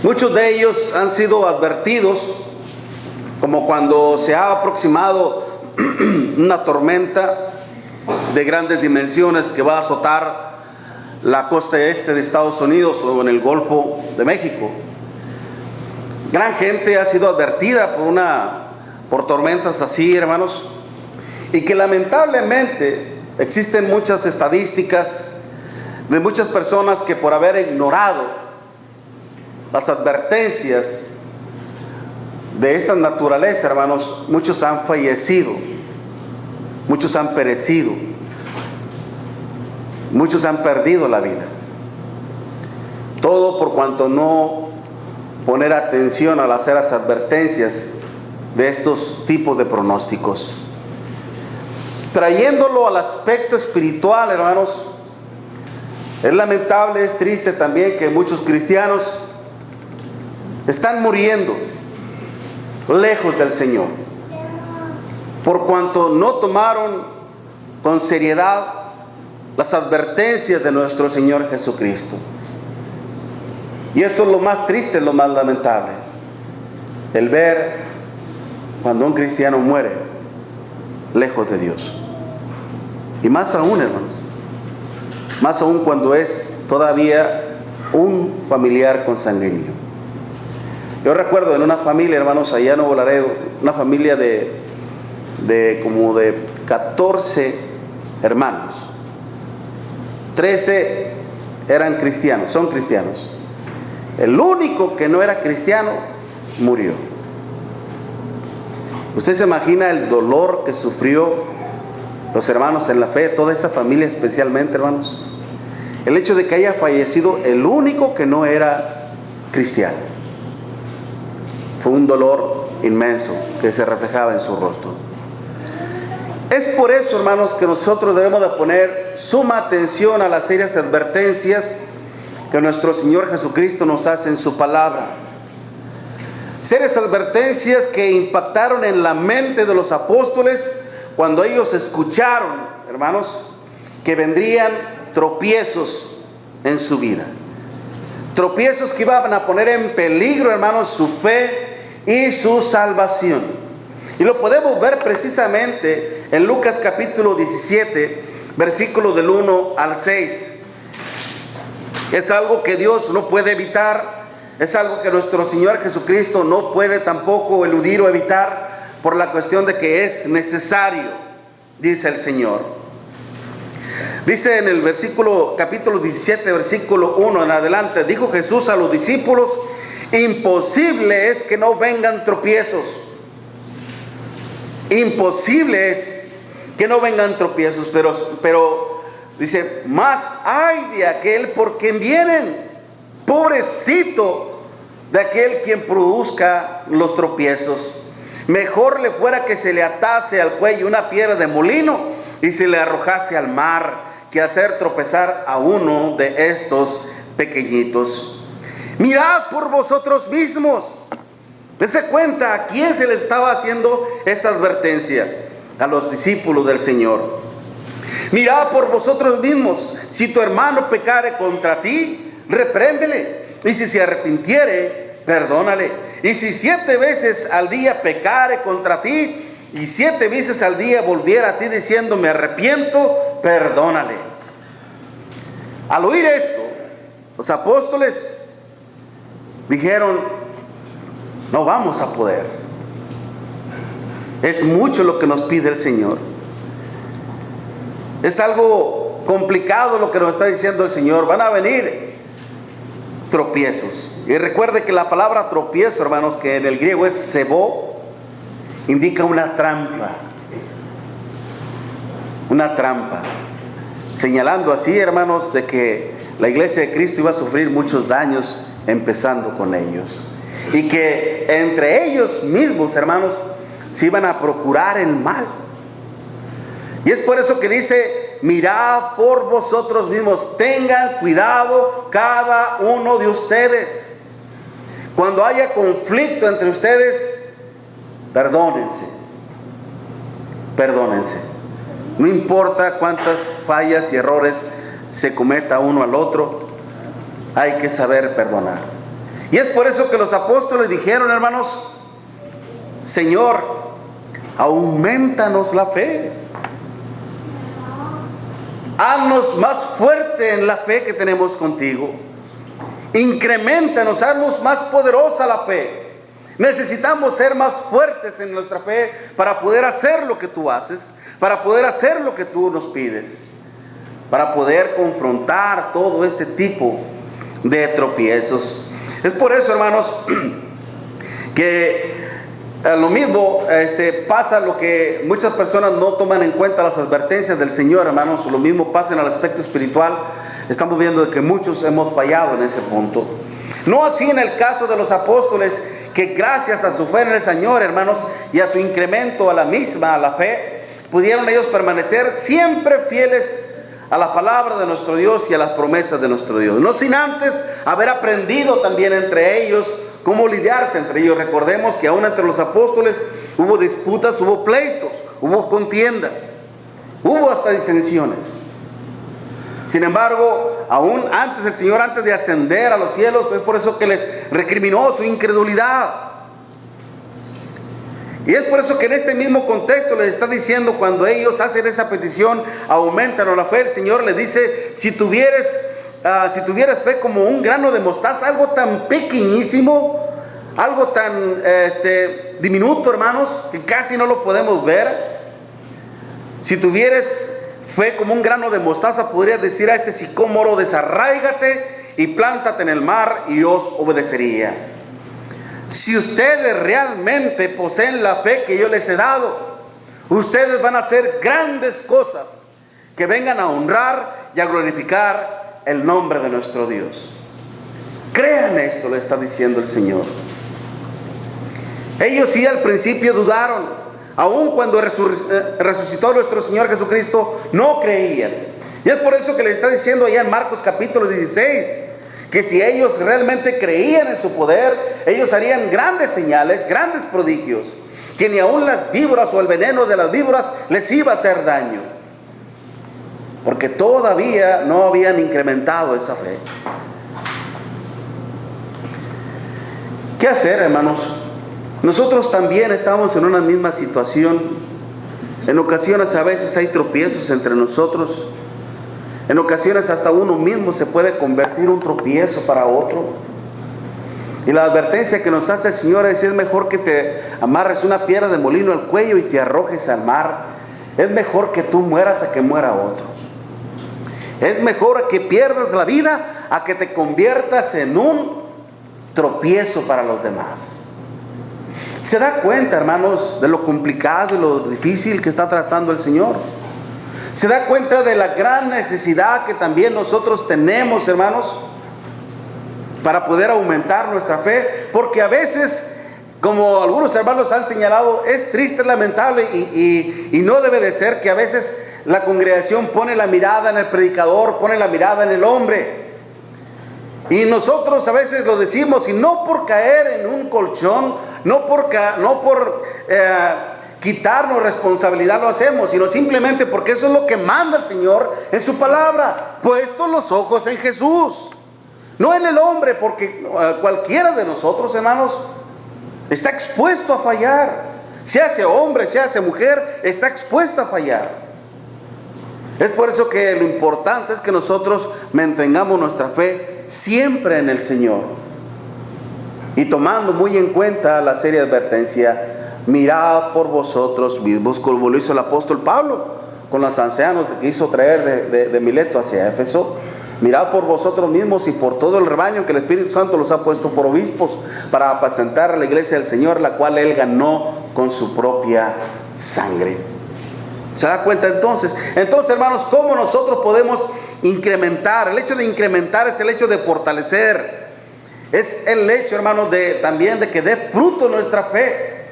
Muchos de ellos han sido advertidos, como cuando se ha aproximado una tormenta de grandes dimensiones que va a azotar la costa este de Estados Unidos o en el Golfo de México. Gran gente ha sido advertida por tormentas así, hermanos, y que lamentablemente existen muchas estadísticas de muchas personas que por haber ignorado las advertencias de esta naturaleza, hermanos, muchos han fallecido, muchos han perecido, muchos han perdido la vida. Todo por cuanto no poner atención al hacer las advertencias de estos tipos de pronósticos. Trayéndolo al aspecto espiritual, hermanos, es lamentable, es triste también que muchos cristianos están muriendo lejos del Señor, por cuanto no tomaron con seriedad las advertencias de nuestro Señor Jesucristo. Y esto es lo más triste, lo más lamentable, el ver cuando un cristiano muere lejos de Dios. Y más aún, hermanos, más aún cuando es todavía un familiar consanguíneo. Yo recuerdo en una familia, hermanos, allá en Nuevo Laredo, una familia como de 14 hermanos. 13 eran cristianos, son cristianos. El único que no era cristiano murió. Usted se imagina el dolor que sufrió los hermanos en la fe, toda esa familia especialmente, hermanos. El hecho de que haya fallecido el único que no era cristiano. Fue un dolor inmenso que se reflejaba en su rostro. Es por eso, hermanos, que nosotros debemos de poner suma atención a las serias advertencias que nuestro Señor Jesucristo nos hace en su palabra. Serias advertencias que impactaron en la mente de los apóstoles cuando ellos escucharon, hermanos, que vendrían tropiezos en su vida. Tropiezos que iban a poner en peligro, hermanos, su fe y su salvación. Y lo podemos ver precisamente en Lucas capítulo 17, versículos del 1 al 6. Es algo que Dios no puede evitar, es algo que nuestro Señor Jesucristo no puede tampoco eludir o evitar, por la cuestión de que es necesario, dice el Señor. Dice en el capítulo 17, versículo 1 en adelante, dijo Jesús a los discípulos: imposible es que no vengan tropiezos. Imposible es que no vengan tropiezos, pero dice, más ay de aquel por quien vienen, pobrecito de aquel quien produzca los tropiezos. Mejor le fuera que se le atase al cuello una piedra de molino y se le arrojase al mar, que hacer tropezar a uno de estos pequeñitos. Mirad por vosotros mismos. Dense cuenta a quién se le estaba haciendo esta advertencia: a los discípulos del Señor. Mirad por vosotros mismos, si tu hermano pecare contra ti, repréndele, y si se arrepintiere, perdónale. Y si 7 veces al día pecare contra ti, y 7 veces al día volviera a ti diciendo me arrepiento, perdónale. Al oír esto, los apóstoles dijeron: no vamos a poder. Es mucho lo que nos pide el Señor. Es algo complicado lo que nos está diciendo el Señor. Van a venir tropiezos. Y recuerde que la palabra tropiezo, hermanos, que en el griego es sebó, indica una trampa. Una trampa. Señalando así, hermanos, de que la iglesia de Cristo iba a sufrir muchos daños, empezando con ellos. Y que entre ellos mismos, hermanos, se iban a procurar el mal. Y es por eso que dice: mirad por vosotros mismos, tengan cuidado cada uno de ustedes. Cuando haya conflicto entre ustedes, perdónense. Perdónense. No importa cuántas fallas y errores se cometa uno al otro, hay que saber perdonar. Y es por eso que los apóstoles dijeron, hermanos, Señor, aumentanos la fe. Haznos más fuerte en la fe que tenemos contigo. Increméntanos, haznos más poderosa la fe. Necesitamos ser más fuertes en nuestra fe para poder hacer lo que tú haces, para poder hacer lo que tú nos pides, para poder confrontar todo este tipo de tropiezos. Es por eso, hermanos, que lo mismo pasa, lo que muchas personas no toman en cuenta las advertencias del Señor, hermanos. Lo mismo pasa en el aspecto espiritual. Estamos viendo que muchos hemos fallado en ese punto. No así en el caso de los apóstoles, que gracias a su fe en el Señor, hermanos, y a su incremento a la fe, pudieron ellos permanecer siempre fieles a la palabra de nuestro Dios y a las promesas de nuestro Dios. No sin antes haber aprendido también entre ellos cómo lidiarse entre ellos. Recordemos que aún entre los apóstoles hubo disputas, hubo pleitos, hubo contiendas, hubo hasta disensiones. Sin embargo, aún antes del Señor, antes de ascender a los cielos, es por eso que les recriminó su incredulidad. Y es por eso que en este mismo contexto les está diciendo, cuando ellos hacen esa petición, aumentanos la fe, el Señor les dice, si tuvieras fe como un grano de mostaza, algo tan pequeñísimo, algo tan diminuto, hermanos, que casi no lo podemos ver. Si tuvieras fe como un grano de mostaza, podrías decir a este sicómoro, desarráigate y plántate en el mar, y os obedecería. Si ustedes realmente poseen la fe que yo les he dado, ustedes van a hacer grandes cosas que vengan a honrar y a glorificar el nombre de nuestro Dios. Crean esto, le está diciendo el Señor. Ellos sí al principio dudaron. Aun cuando resucitó nuestro Señor Jesucristo, no creían. Y es por eso que les está diciendo allá en Marcos capítulo 16, que si ellos realmente creían en su poder, ellos harían grandes señales, grandes prodigios, que ni aun las víboras o el veneno de las víboras les iba a hacer daño, porque todavía no habían incrementado esa fe. ¿Qué hacer, hermanos? Nosotros también estamos en una misma situación. En ocasiones a veces hay tropiezos entre nosotros. En ocasiones hasta uno mismo se puede convertir un tropiezo para otro. Y la advertencia que nos hace el Señor es mejor que te amarres una piedra de molino al cuello y te arrojes al mar. Es mejor que tú mueras a que muera otro. Es mejor que pierdas la vida a que te conviertas en un tropiezo para los demás. ¿Se da cuenta, hermanos, de lo complicado y lo difícil que está tratando el Señor? ¿Se da cuenta de la gran necesidad que también nosotros tenemos, hermanos, para poder aumentar nuestra fe? Porque a veces, como algunos hermanos han señalado, es triste, lamentable y no debe de ser que a veces la congregación pone la mirada en el predicador, pone la mirada en el hombre. Y nosotros a veces lo decimos, y no por caer en un colchón, no por quitarnos responsabilidad lo hacemos, sino simplemente porque eso es lo que manda el Señor en su palabra, puestos los ojos en Jesús, no en el hombre, porque cualquiera de nosotros, hermanos, está expuesto a fallar. Se hace hombre, se hace mujer, está expuesta a fallar. Es por eso que lo importante es que nosotros mantengamos nuestra fe siempre en el Señor, y tomando muy en cuenta la seria advertencia: mirad por vosotros mismos, como lo hizo el apóstol Pablo con los ancianos que quiso traer de Mileto hacia Éfeso. Mirad por vosotros mismos y por todo el rebaño que el Espíritu Santo los ha puesto por obispos para apacentar a la iglesia del Señor, la cual Él ganó con su propia sangre. ¿Se da cuenta entonces? Entonces, hermanos, ¿cómo nosotros podemos incrementar? El hecho de incrementar es el hecho de fortalecer. Es el hecho, hermanos, también de que dé fruto nuestra fe.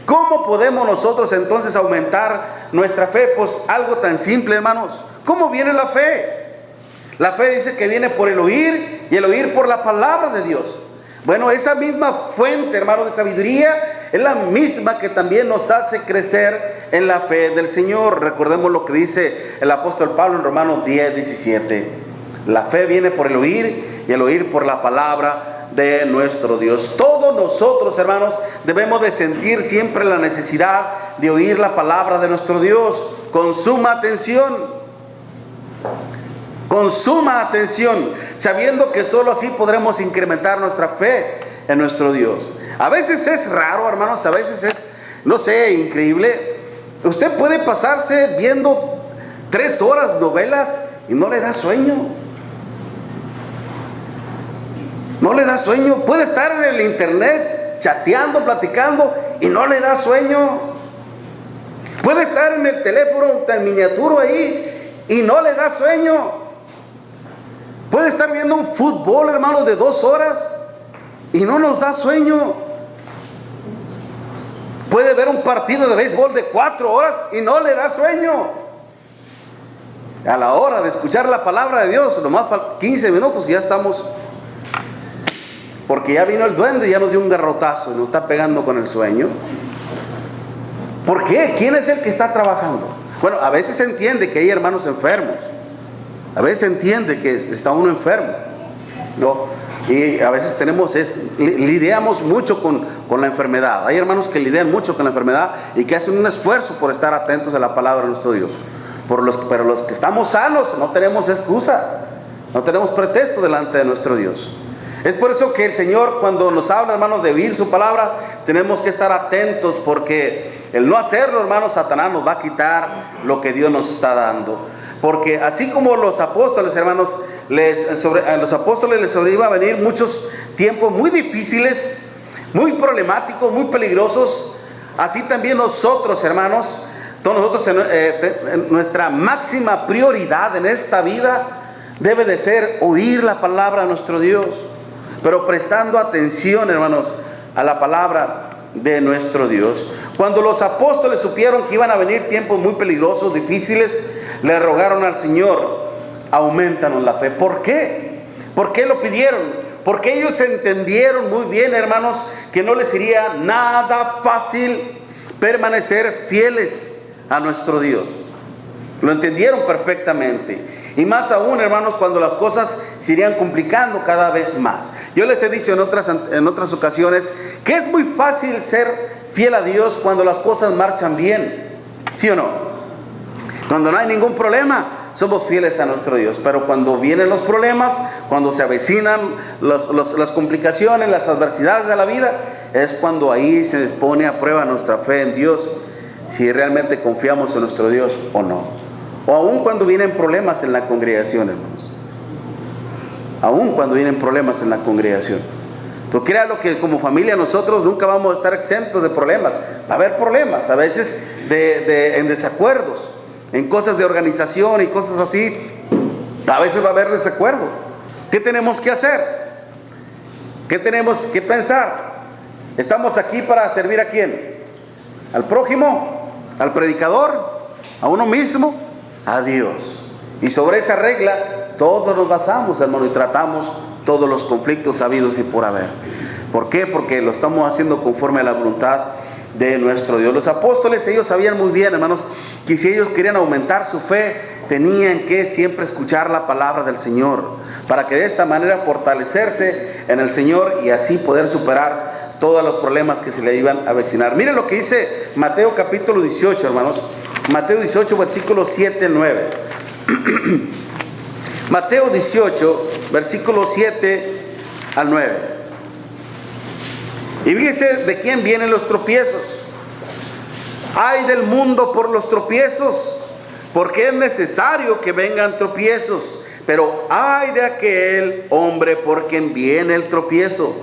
¿Cómo podemos nosotros entonces aumentar nuestra fe? Pues algo tan simple, hermanos. ¿Cómo viene la fe? La fe dice que viene por el oír, y el oír por la palabra de Dios. Bueno, esa misma fuente, hermanos, de sabiduría es la misma que también nos hace crecer en la fe del Señor. Recordemos lo que dice el apóstol Pablo en Romanos 10:17. La fe viene por el oír y el oír por la palabra de nuestro Dios. Todos nosotros, hermanos, debemos de sentir siempre la necesidad de oír la palabra de nuestro Dios con suma atención. Con suma atención, sabiendo que solo así podremos incrementar nuestra fe en nuestro Dios. A veces es raro, hermanos, a veces es, no sé, increíble. Usted puede pasarse viendo 3 horas novelas y no le da sueño. No le da sueño. Puede estar en el internet chateando, platicando y no le da sueño. Puede estar en el teléfono tan miniaturo ahí y no le da sueño. Puede estar viendo un fútbol, hermano, de 2 horas y no nos da sueño. Puede ver un partido de béisbol de 4 horas y no le da sueño. A la hora de escuchar la palabra de Dios, nomás faltan 15 minutos y ya estamos. Porque ya vino el duende y ya nos dio un garrotazo y nos está pegando con el sueño. ¿Por qué? ¿Quién es el que está trabajando? Bueno, a veces se entiende que hay hermanos enfermos. A veces se entiende que está uno enfermo, ¿no? Y a veces lidiamos mucho con la enfermedad. Hay hermanos que lidian mucho con la enfermedad y que hacen un esfuerzo por estar atentos a la palabra de nuestro Dios. Pero los que estamos sanos no tenemos excusa, no tenemos pretexto delante de nuestro Dios. Es por eso que el Señor, cuando nos habla, hermanos, de oír su palabra, tenemos que estar atentos, porque el no hacerlo, hermanos, Satanás nos va a quitar lo que Dios nos está dando. Porque así como los apóstoles, hermanos, a los apóstoles les iba a venir muchos tiempos muy difíciles, muy problemáticos, muy peligrosos, así también nosotros, hermanos, todos nosotros, nuestra máxima prioridad en esta vida debe de ser oír la palabra de nuestro Dios, pero prestando atención, hermanos, a la palabra de nuestro Dios. Cuando los apóstoles supieron que iban a venir tiempos muy peligrosos, difíciles, le rogaron al Señor: aumentanos la fe. ¿Por qué? ¿Por qué lo pidieron? Porque ellos entendieron muy bien, hermanos, que no les sería nada fácil permanecer fieles a nuestro Dios. Lo entendieron perfectamente. Y más aún, hermanos, cuando las cosas se irían complicando cada vez más. Yo les he dicho en otras ocasiones que es muy fácil ser fiel a Dios cuando las cosas marchan bien. ¿Sí o no? Cuando no hay ningún problema, somos fieles a nuestro Dios. Pero cuando vienen los problemas, cuando se avecinan las complicaciones, las adversidades de la vida, es cuando ahí se pone a prueba nuestra fe en Dios, si realmente confiamos en nuestro Dios o no. O aún cuando vienen problemas en la congregación, hermanos. Aún cuando vienen problemas en la congregación. Entonces, créalo que como familia nosotros nunca vamos a estar exentos de problemas. Va a haber problemas, a veces en desacuerdos, en cosas de organización y cosas así. A veces va a haber desacuerdo. ¿Qué tenemos que hacer? ¿Qué tenemos que pensar? ¿Estamos aquí para servir a quién? ¿Al prójimo? ¿Al predicador? ¿A uno mismo? A Dios. Y sobre esa regla todos nos basamos, hermano, y tratamos todos los conflictos habidos y por haber. ¿Por qué? Porque lo estamos haciendo conforme a la voluntad de nuestro Dios. Los apóstoles, ellos sabían muy bien, hermanos, que si ellos querían aumentar su fe, tenían que siempre escuchar la palabra del Señor, para que de esta manera fortalecerse en el Señor y así poder superar todos los problemas que se le iban a avecinar. Miren lo que dice Mateo capítulo 18, hermanos. Mateo 18, versículos 7 al 9. Mateo 18, versículos 7 al 9. Y fíjese de quién vienen los tropiezos. Ay del mundo por los tropiezos, porque es necesario que vengan tropiezos. Pero ay de aquel hombre por quien viene el tropiezo.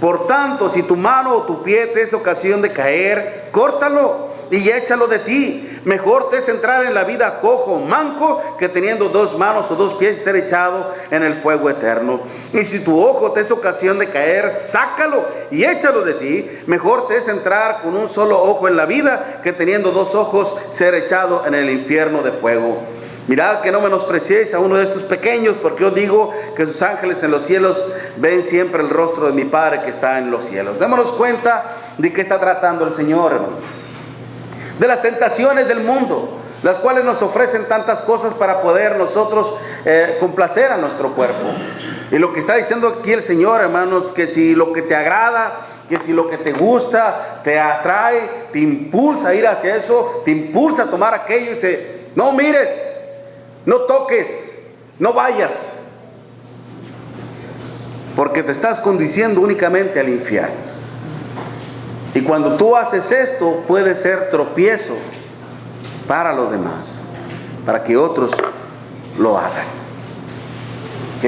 Por tanto, si tu mano o tu pie te es ocasión de caer, córtalo y échalo de ti. Mejor te es entrar en la vida cojo o manco, que teniendo 2 manos o 2 pies y ser echado en el fuego eterno. Y si tu ojo te es ocasión de caer, sácalo y échalo de ti. Mejor te es entrar con un solo ojo en la vida, que teniendo 2 ojos ser echado en el infierno de fuego. Mirad que no menospreciéis a uno de estos pequeños, porque os digo que sus ángeles en los cielos ven siempre el rostro de mi Padre que está en los cielos. Démonos cuenta de qué está tratando el Señor, hermano. De las tentaciones del mundo, las cuales nos ofrecen tantas cosas para poder nosotros complacer a nuestro cuerpo. Y lo que está diciendo aquí el Señor, hermanos, que si lo que te agrada, que si lo que te gusta, te atrae, te impulsa a ir hacia eso, te impulsa a tomar aquello, y dice, no mires, no toques, no vayas, porque te estás conduciendo únicamente al infierno. Y cuando tú haces esto, puede ser tropiezo para los demás, para que otros lo hagan. ¿Ok?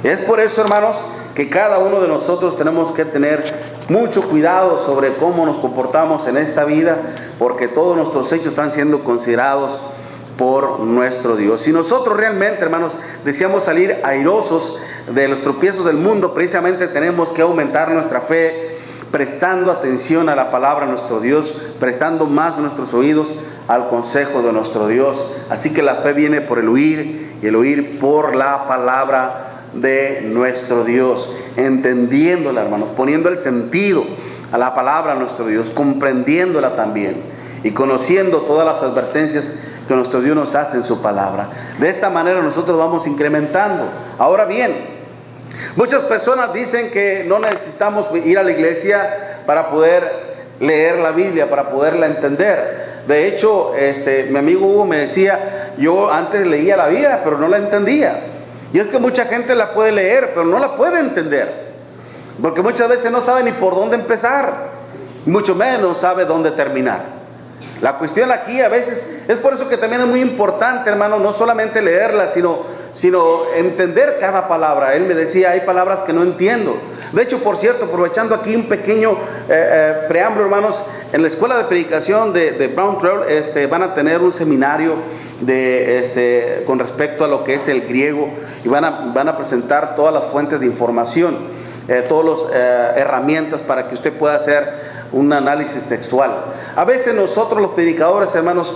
Es por eso, hermanos, que cada uno de nosotros tenemos que tener mucho cuidado sobre cómo nos comportamos en esta vida, porque todos nuestros hechos están siendo considerados por nuestro Dios. Si nosotros realmente, hermanos, deseamos salir airosos de los tropiezos del mundo, precisamente tenemos que aumentar nuestra fe, prestando atención a la palabra de nuestro Dios, prestando más nuestros oídos al consejo de nuestro Dios. Así que la fe viene por el oír, y el oír por la palabra de nuestro Dios, entendiéndola, hermanos, poniendo el sentido a la palabra de nuestro Dios, comprendiéndola también y conociendo todas las advertencias que nuestro Dios nos hace en su palabra. De esta manera nosotros vamos incrementando. Ahora bien, muchas personas dicen que no necesitamos ir a la iglesia para poder leer la Biblia, para poderla entender. De hecho, mi amigo Hugo me decía, yo antes leía la Biblia, pero no la entendía. Y es que mucha gente la puede leer, pero no la puede entender, porque muchas veces no sabe ni por dónde empezar, mucho menos sabe dónde terminar. La cuestión aquí a veces, es por eso que también es muy importante, hermano, no solamente leerla, sino entender cada palabra. Él me decía, hay palabras que no entiendo. De hecho, por cierto, aprovechando aquí un pequeño preámbulo, hermanos, en la escuela de predicación de Brown Trail van a tener un seminario con respecto a lo que es el griego, y van a presentar todas las fuentes de información, todas las herramientas para que usted pueda hacer un análisis textual. A veces nosotros los predicadores, hermanos,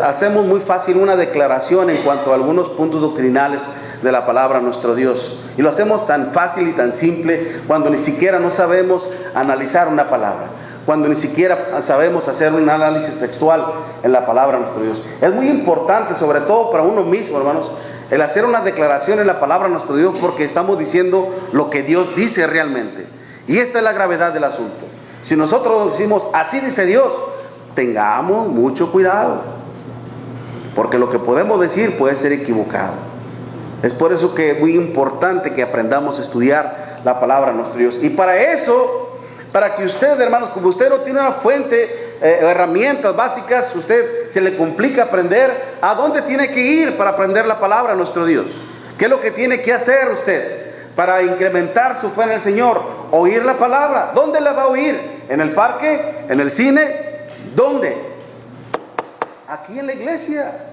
hacemos muy fácil una declaración en cuanto a algunos puntos doctrinales de la palabra de nuestro Dios, y lo hacemos tan fácil y tan simple cuando ni siquiera no sabemos analizar una palabra, cuando ni siquiera sabemos hacer un análisis textual en la palabra de nuestro Dios. Es muy importante, sobre todo para uno mismo, hermanos, el hacer una declaración en la palabra de nuestro Dios, porque estamos diciendo lo que Dios dice realmente. Y esta es la gravedad del asunto. Si nosotros decimos, así dice Dios, tengamos mucho cuidado, porque lo que podemos decir puede ser equivocado. Es por eso que es muy importante que aprendamos a estudiar la palabra de nuestro Dios. Y para eso, para que usted, hermanos, como usted no tiene una fuente, herramientas básicas, usted se le complica aprender, ¿a dónde tiene que ir para aprender la palabra de nuestro Dios? ¿Qué es lo que tiene que hacer usted para incrementar su fe en el Señor? Oír la palabra. ¿Dónde la va a oír? ¿En el parque? ¿En el cine? ¿Dónde? Aquí en la iglesia.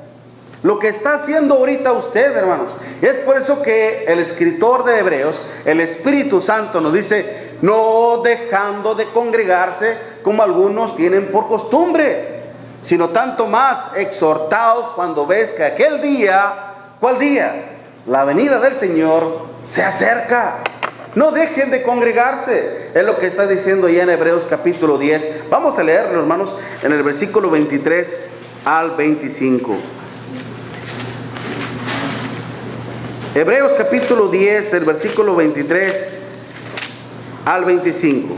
Lo que está haciendo ahorita usted, hermanos. Es por eso que el escritor de Hebreos, el Espíritu Santo, nos dice, no dejando de congregarse como algunos tienen por costumbre, sino tanto más exhortados cuando ves que aquel día, ¿cuál día? La venida del Señor se acerca. No dejen de congregarse. Es lo que está diciendo ya en Hebreos capítulo 10. Vamos a leerlo, hermanos, en el versículo 23 al 25. Hebreos capítulo 10, del versículo 23 al 25.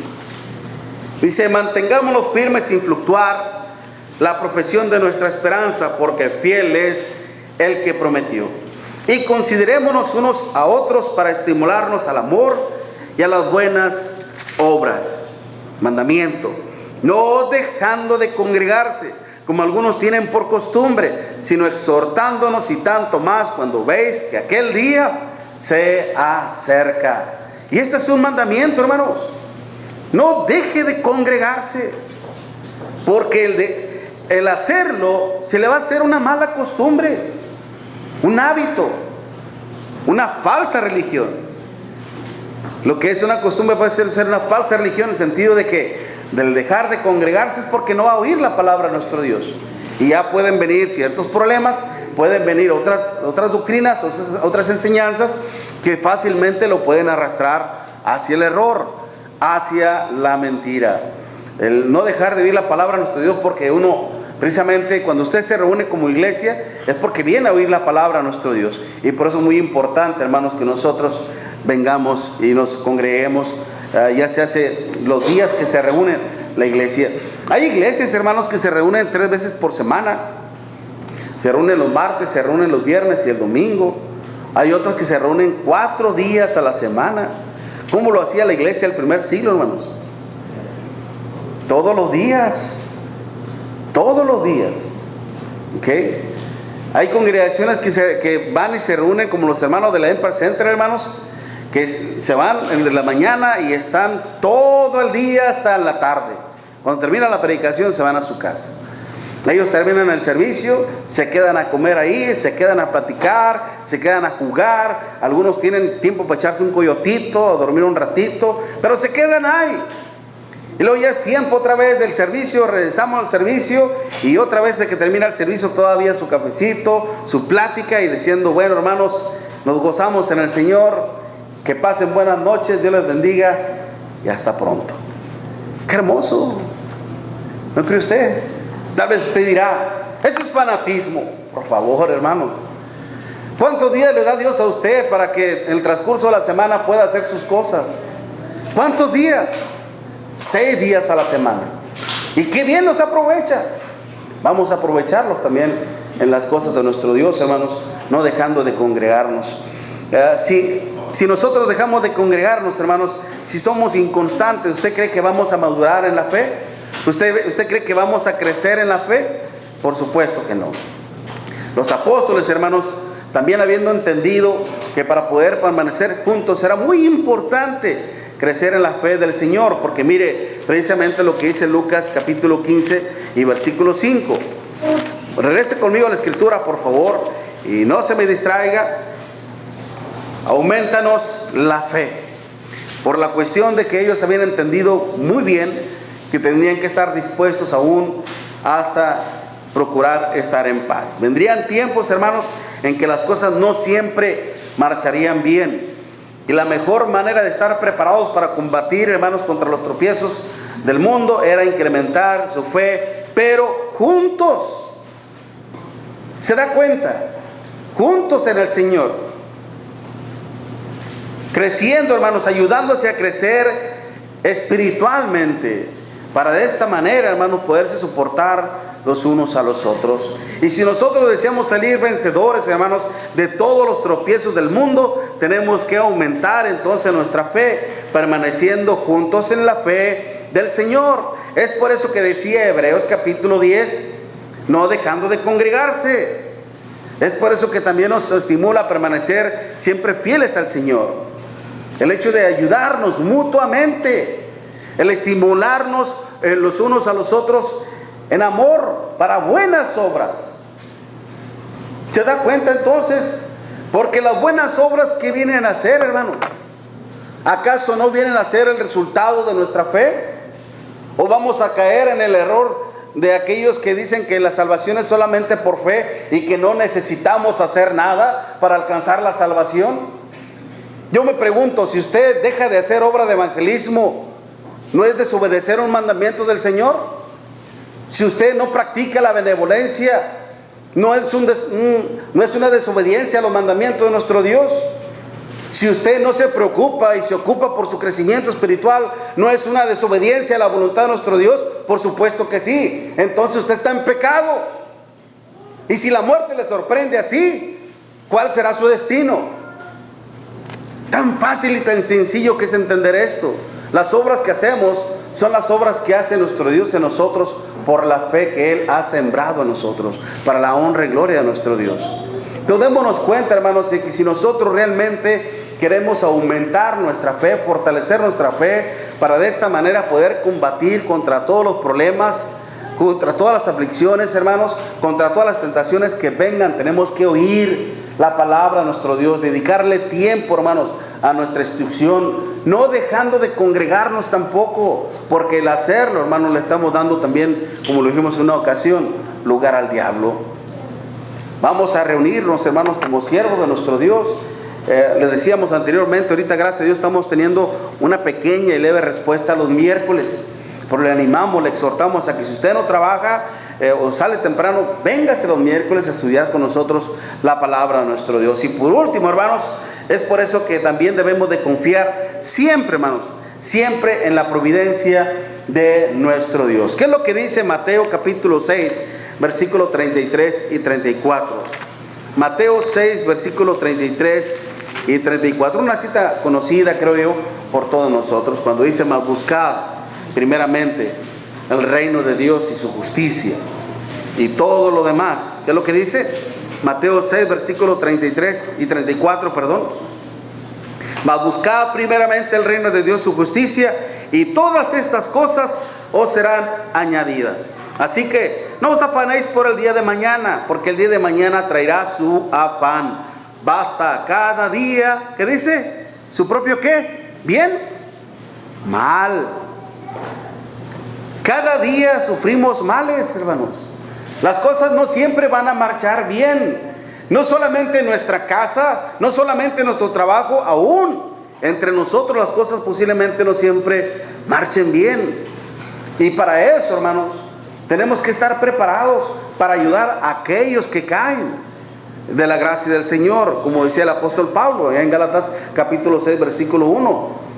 Dice, mantengámonos firmes sin fluctuar la profesión de nuestra esperanza, porque fiel es el que prometió. Y considerémonos unos a otros para estimularnos al amor y a las buenas obras. Mandamiento, no dejando de congregarse, como algunos tienen por costumbre, sino exhortándonos, y tanto más cuando veis que aquel día se acerca. Y este es un mandamiento, hermanos. No deje de congregarse, porque el hacerlo se le va a hacer una mala costumbre, un hábito, una falsa religión. Lo que es una costumbre puede ser una falsa religión, en el sentido de que del dejar de congregarse es porque no va a oír la palabra de nuestro Dios. Y ya pueden venir ciertos problemas, pueden venir otras doctrinas, otras enseñanzas que fácilmente lo pueden arrastrar hacia el error, hacia la mentira. El no dejar de oír la palabra de nuestro Dios, porque uno, precisamente cuando usted se reúne como iglesia, es porque viene a oír la palabra de nuestro Dios. Y por eso es muy importante, hermanos, que nosotros vengamos y nos congreguemos. Ya se hace los días que se reúnen la iglesia. Hay iglesias, hermanos, que se reúnen 3 veces por semana. Se reúnen los martes, se reúnen los viernes y el domingo. Hay otras que se reúnen 4 días a la semana. ¿Cómo lo hacía la iglesia del primer siglo, hermanos? Todos los días. Todos los días. ¿Ok? Hay congregaciones que van y se reúnen, como los hermanos de la Empire Center, hermanos, que se van en la mañana y están todo el día hasta la tarde. Cuando termina la predicación se van a su casa. Ellos terminan el servicio, se quedan a comer ahí, se quedan a platicar, se quedan a jugar. Algunos tienen tiempo para echarse un coyotito, a dormir un ratito, pero se quedan ahí. Y luego ya es tiempo otra vez del servicio, regresamos al servicio y otra vez de que termina el servicio todavía su cafecito, su plática y diciendo, bueno, hermanos, nos gozamos en el Señor, que pasen buenas noches, Dios les bendiga y hasta pronto. ¡Qué hermoso! ¿No cree usted? Tal vez usted dirá, eso es fanatismo. Por favor, hermanos, ¿cuántos días le da Dios a usted para que en el transcurso de la semana pueda hacer sus cosas? ¿Cuántos días? 6 días a la semana. Y qué bien los aprovecha. Vamos a aprovecharlos también en las cosas de nuestro Dios, hermanos, no dejando de congregarnos. Si nosotros dejamos de congregarnos, hermanos, si somos inconstantes, ¿usted cree que vamos a madurar en la fe? ¿Usted cree que vamos a crecer en la fe? Por supuesto que no. Los apóstoles, hermanos, también habiendo entendido que para poder permanecer juntos era muy importante crecer en la fe del Señor, porque mire precisamente lo que dice Lucas capítulo 15 y versículo 5. Regrese conmigo a la escritura, por favor, y no se me distraiga. Aumentanos la fe, por la cuestión de que ellos habían entendido muy bien que tenían que estar dispuestos aún hasta procurar estar en paz. Vendrían tiempos, hermanos, en que las cosas no siempre marcharían bien. Y la mejor manera de estar preparados para combatir, hermanos, contra los tropiezos del mundo era incrementar su fe, pero juntos. ¿Se da cuenta? Juntos en el Señor. Creciendo, hermanos, ayudándose a crecer espiritualmente, para de esta manera, hermanos, poderse soportar los unos a los otros. Y si nosotros deseamos salir vencedores, hermanos, de todos los tropiezos del mundo, tenemos que aumentar entonces nuestra fe, permaneciendo juntos en la fe del Señor. Es por eso que decía Hebreos capítulo 10, no dejando de congregarse. Es por eso que también nos estimula a permanecer siempre fieles al Señor. El hecho de ayudarnos mutuamente, el estimularnos los unos a los otros en amor para buenas obras. ¿Se da cuenta entonces? Porque las buenas obras que vienen a ser, hermano, ¿acaso no vienen a ser el resultado de nuestra fe? ¿O vamos a caer en el error de aquellos que dicen que la salvación es solamente por fe y que no necesitamos hacer nada para alcanzar la salvación? Yo me pregunto, si usted deja de hacer obra de evangelismo, ¿no es desobedecer un mandamiento del Señor? Si usted no practica la benevolencia, no es una desobediencia a los mandamientos de nuestro Dios. Si usted no se preocupa y se ocupa por su crecimiento espiritual, ¿no es una desobediencia a la voluntad de nuestro Dios? Por supuesto que sí. Entonces usted está en pecado. Y si la muerte le sorprende así, ¿cuál será su destino? Tan fácil y tan sencillo que es entender esto. Las obras que hacemos son las obras que hace nuestro Dios en nosotros por la fe que Él ha sembrado en nosotros, para la honra y gloria de nuestro Dios. Entonces démonos cuenta, hermanos, de que si nosotros realmente queremos aumentar nuestra fe, fortalecer nuestra fe, para de esta manera poder combatir contra todos los problemas, contra todas las aflicciones, hermanos, contra todas las tentaciones que vengan, tenemos que oír la palabra de nuestro Dios, dedicarle tiempo, hermanos, a nuestra instrucción, no dejando de congregarnos tampoco, porque el hacerlo, hermanos, le estamos dando también, como lo dijimos en una ocasión, lugar al diablo. Vamos a reunirnos, hermanos, como siervos de nuestro Dios. Les decíamos anteriormente, ahorita gracias a Dios estamos teniendo una pequeña y leve respuesta los miércoles. Pero le animamos, le exhortamos a que si usted no trabaja o sale temprano, véngase los miércoles a estudiar con nosotros la palabra de nuestro Dios. Y por último, hermanos, Es por eso que también debemos de confiar siempre, hermanos, siempre en la providencia de nuestro Dios. ¿Qué es lo que dice Mateo capítulo 6, versículo 33 y 34? Mateo 6, versículo 33 y 34. Una cita conocida, creo yo, por todos nosotros, cuando dice: mas buscad primeramente el reino de Dios y su justicia, y todo lo demás. ¿Qué es lo que dice? Mateo 6, versículo 33 y 34, perdón. Mas buscad primeramente el reino de Dios, su justicia, y todas estas cosas os serán añadidas. Así que no os afanéis por el día de mañana, porque el día de mañana traerá su afán. Basta cada día, ¿qué dice? ¿Su propio qué? ¿Bien? Mal. Cada día sufrimos males, hermanos. Las cosas no siempre van a marchar bien. No solamente en nuestra casa, no solamente en nuestro trabajo, aún entre nosotros las cosas posiblemente no siempre marchen bien. Y para eso, hermanos, tenemos que estar preparados para ayudar a aquellos que caen de la gracia del Señor, como decía el apóstol Pablo en Gálatas capítulo 6, versículo 1.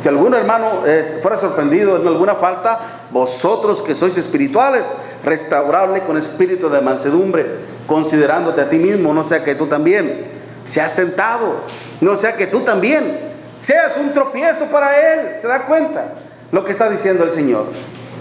Si algún hermano fuera sorprendido en alguna falta, vosotros que sois espirituales, restaurable con espíritu de mansedumbre, considerándote a ti mismo, no sea que tú también seas tentado, no sea que tú también seas un tropiezo para él. ¿Se da cuenta lo que está diciendo el Señor?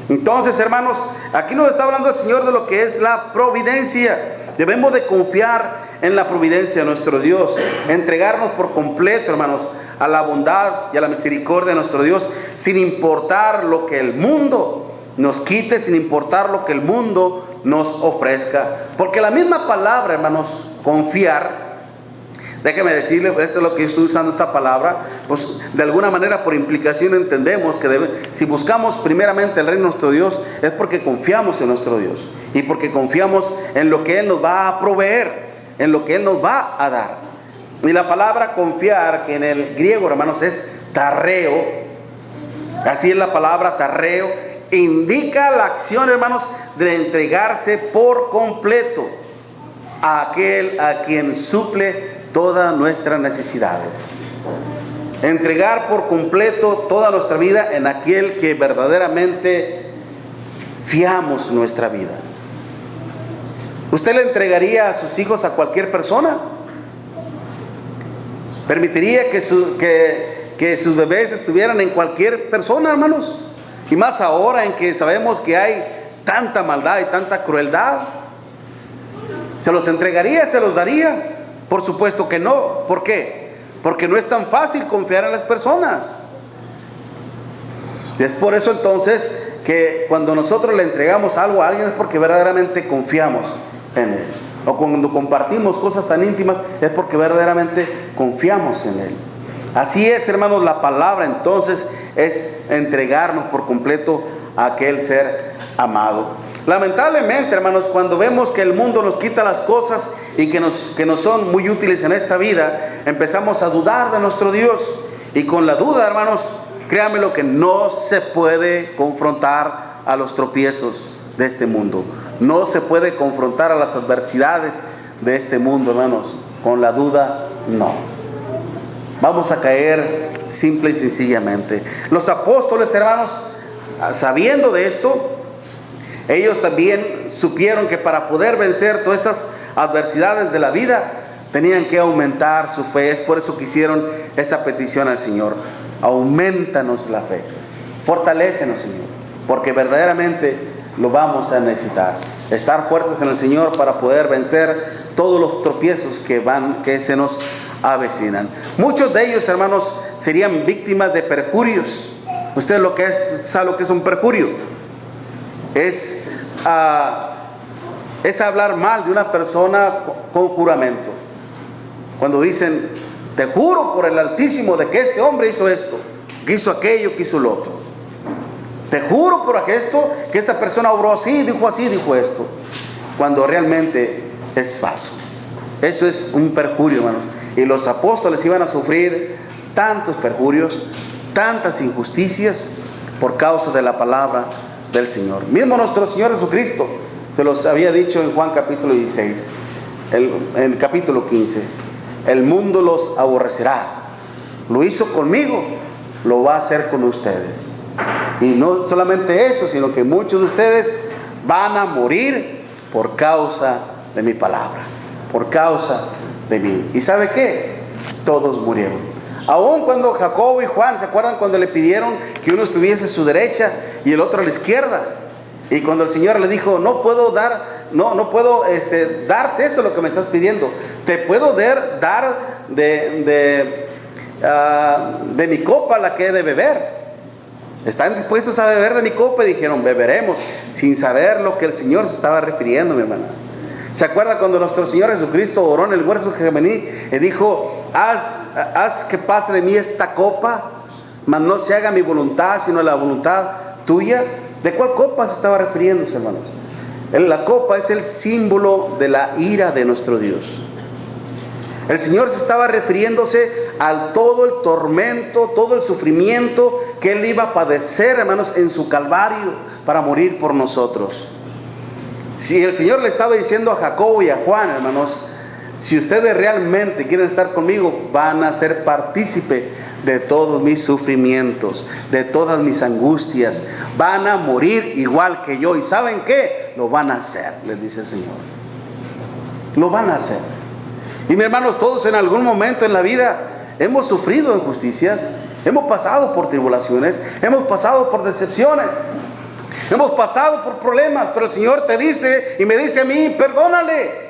Entonces, hermanos, aquí nos está hablando el Señor de lo que es la providencia. Debemos de confiar en la providencia de nuestro Dios, entregarnos por completo, hermanos, a la bondad y a la misericordia de nuestro Dios, sin importar lo que el mundo nos quite, sin importar lo que el mundo nos ofrezca. Porque la misma palabra, hermanos, confiar, déjeme decirle, esto es lo que yo estoy usando esta palabra, pues de alguna manera por implicación entendemos que si buscamos primeramente el reino de nuestro Dios, es porque confiamos en nuestro Dios y porque confiamos en lo que Él nos va a proveer, en lo que Él nos va a dar. Y la palabra confiar, que en el griego, hermanos, es tarreo, así es la palabra tarreo, indica la acción, hermanos, de entregarse por completo a aquel a quien suple todas nuestras necesidades. Entregar por completo toda nuestra vida en aquel que verdaderamente fiamos nuestra vida. ¿Usted le entregaría a sus hijos a cualquier persona? ¿Permitiría que sus bebés estuvieran en cualquier persona, hermanos? Y más ahora en que sabemos que hay tanta maldad y tanta crueldad. ¿Se los entregaría? ¿Se los daría? Por supuesto que no. ¿Por qué? Porque no es tan fácil confiar en las personas. Es por eso entonces que cuando nosotros le entregamos algo a alguien es porque verdaderamente confiamos en él. O cuando compartimos cosas tan íntimas es porque verdaderamente confiamos en Él. Así es, hermanos, la palabra entonces es entregarnos por completo a aquel ser amado. Lamentablemente, hermanos, cuando vemos que el mundo nos quita las cosas y que nos son muy útiles en esta vida, empezamos a dudar de nuestro Dios. Y con la duda, hermanos, créanme lo que no se puede confrontar a los tropiezos de este mundo. No se puede confrontar a las adversidades de este mundo, hermanos. Con la duda, no. Vamos a caer simple y sencillamente. Los apóstoles, hermanos, sabiendo de esto, ellos también supieron que para poder vencer todas estas adversidades de la vida, tenían que aumentar su fe. Es por eso que hicieron esa petición al Señor. Aumentanos la fe. Fortalécenos, Señor, porque verdaderamente lo vamos a necesitar. Estar fuertes en el Señor para poder vencer todos los tropiezos que se nos avecinan. Muchos de ellos, hermanos, serían víctimas de perjurios. Usted sabe lo que es un perjurio. Es hablar mal de una persona con juramento. Cuando dicen: te juro por el Altísimo de que este hombre hizo esto, que hizo aquello, que hizo lo otro. Te juro por esto que esta persona obró así, dijo esto. Cuando realmente es falso. Eso es un perjurio, hermanos. Y los apóstoles iban a sufrir tantos perjurios, tantas injusticias por causa de la palabra del Señor. Mismo nuestro Señor Jesucristo se los había dicho en Juan capítulo 16, en el capítulo 15. el mundo los aborrecerá. Lo hizo conmigo, lo va a hacer con ustedes. Y no solamente eso, sino que muchos de ustedes van a morir por causa de mi palabra, por causa de mí. ¿Y sabe qué? Todos murieron. Aun cuando Jacobo y Juan, ¿se acuerdan cuando le pidieron que uno estuviese a su derecha y el otro a la izquierda? Y cuando el Señor le dijo, no puedo darte eso lo que me estás pidiendo. Te puedo dar de mi copa la que he de beber. ¿Están dispuestos a beber de mi copa? Y dijeron, beberemos, sin saber lo que el Señor se estaba refiriendo, mi hermana. ¿Se acuerda cuando nuestro Señor Jesucristo oró en el huerto de Getsemaní y dijo, haz que pase de mí esta copa, mas no se haga mi voluntad, sino la voluntad tuya? ¿De cuál copa se estaba refiriéndose, hermanos? La copa es el símbolo de la ira de nuestro Dios. El Señor se estaba refiriéndose a todo el tormento, todo el sufrimiento que Él iba a padecer, hermanos, en su Calvario para morir por nosotros. Si el Señor le estaba diciendo a Jacobo y a Juan, hermanos, si ustedes realmente quieren estar conmigo, van a ser partícipe de todos mis sufrimientos, de todas mis angustias. Van a morir igual que yo. ¿Y saben qué? Lo van a hacer, les dice el Señor. Lo van a hacer. Y mis hermanos, todos en algún momento en la vida hemos sufrido injusticias, hemos pasado por tribulaciones, hemos pasado por decepciones, hemos pasado por problemas, pero el Señor te dice y me dice a mí, perdónale.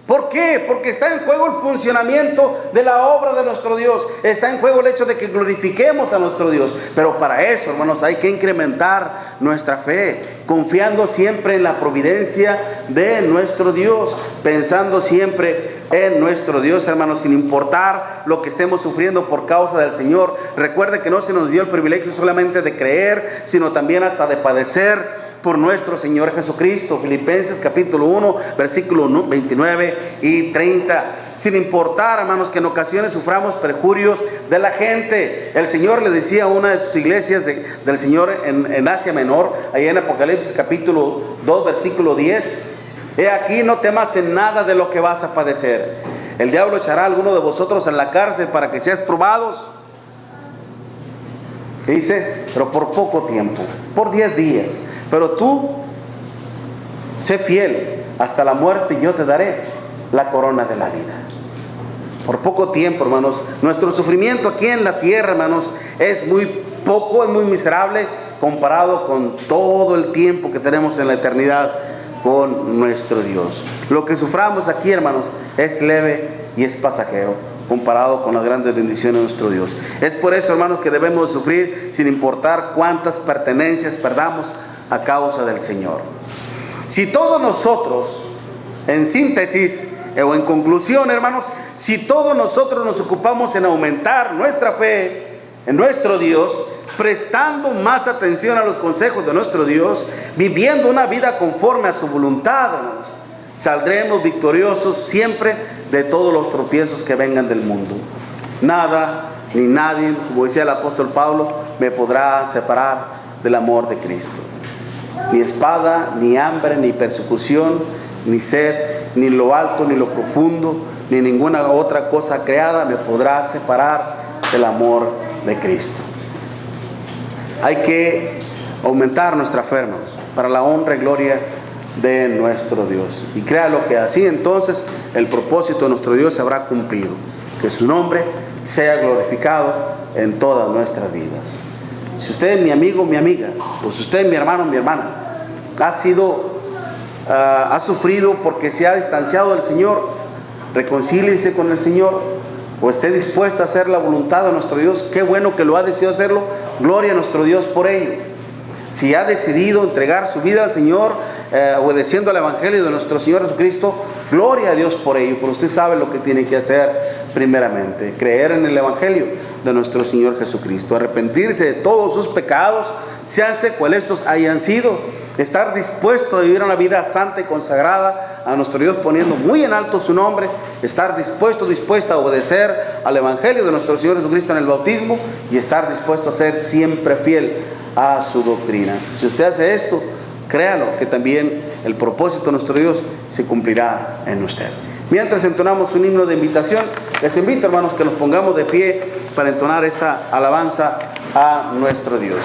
¿Por qué? Porque está en juego el funcionamiento de la obra de nuestro Dios. Está en juego el hecho de que glorifiquemos a nuestro Dios. Pero para eso, hermanos, hay que incrementar nuestra fe, confiando siempre en la providencia de nuestro Dios, pensando siempre en nuestro Dios, hermanos, sin importar lo que estemos sufriendo por causa del Señor. Recuerde que no se nos dio el privilegio solamente de creer, sino también hasta de padecer por nuestro Señor Jesucristo. Filipenses capítulo 1, versículos 29 y 30. Sin importar, hermanos, que en ocasiones suframos perjurios de la gente. El Señor le decía a una de sus iglesias del Señor en Asia Menor, allá en Apocalipsis capítulo 2, versículo 10. He aquí, no temas en nada de lo que vas a padecer. El diablo echará a alguno de vosotros en la cárcel para que seas probados. ¿Qué dice? Pero por poco tiempo, por 10 días. Pero tú, sé fiel hasta la muerte y yo te daré la corona de la vida. Por poco tiempo, hermanos. Nuestro sufrimiento aquí en la tierra, hermanos, es muy poco, es muy miserable comparado con todo el tiempo que tenemos en la eternidad con nuestro Dios. Lo que suframos aquí, hermanos, es leve y es pasajero comparado con las grandes bendiciones de nuestro Dios. Es por eso, hermanos, que debemos sufrir sin importar cuántas pertenencias perdamos a causa del Señor. Si todos nosotros, en síntesis o en conclusión, hermanos, si todos nosotros nos ocupamos en aumentar nuestra fe en nuestro Dios, prestando más atención a los consejos de nuestro Dios, viviendo una vida conforme a su voluntad, hermanos, saldremos victoriosos siempre de todos los tropiezos que vengan del mundo. Nada ni nadie, como decía el apóstol Pablo, me podrá separar del amor de Cristo. Ni espada, ni hambre, ni persecución, ni sed, ni lo alto, ni lo profundo, ni ninguna otra cosa creada me podrá separar del amor de Cristo. Hay que aumentar nuestra fe, hermanos, para la honra y gloria de nuestro Dios. Y créalo que así entonces el propósito de nuestro Dios se habrá cumplido. Que su nombre sea glorificado en todas nuestras vidas. Si usted es mi amigo, mi amiga, o si usted es mi hermano, mi hermana, ha sufrido porque se ha distanciado del Señor, reconcíliese con el Señor, o esté dispuesto a hacer la voluntad de nuestro Dios. Qué bueno que lo ha decidido hacerlo. Gloria a nuestro Dios por ello. Si ha decidido entregar su vida al Señor, obedeciendo al Evangelio de nuestro Señor Jesucristo, gloria a Dios por ello. Pero usted sabe lo que tiene que hacer primeramente: creer en el Evangelio de nuestro Señor Jesucristo, arrepentirse de todos sus pecados, seanse cuales estos hayan sido, estar dispuesto a vivir una vida santa y consagrada a nuestro Dios, poniendo muy en alto su nombre, estar dispuesta a obedecer al Evangelio de nuestro Señor Jesucristo en el bautismo, y estar dispuesto a ser siempre fiel a su doctrina. Si usted hace esto, créalo que también el propósito de nuestro Dios se cumplirá en usted. Mientras entonamos un himno de invitación, les invito, hermanos, que nos pongamos de pie para entonar esta alabanza a nuestro Dios.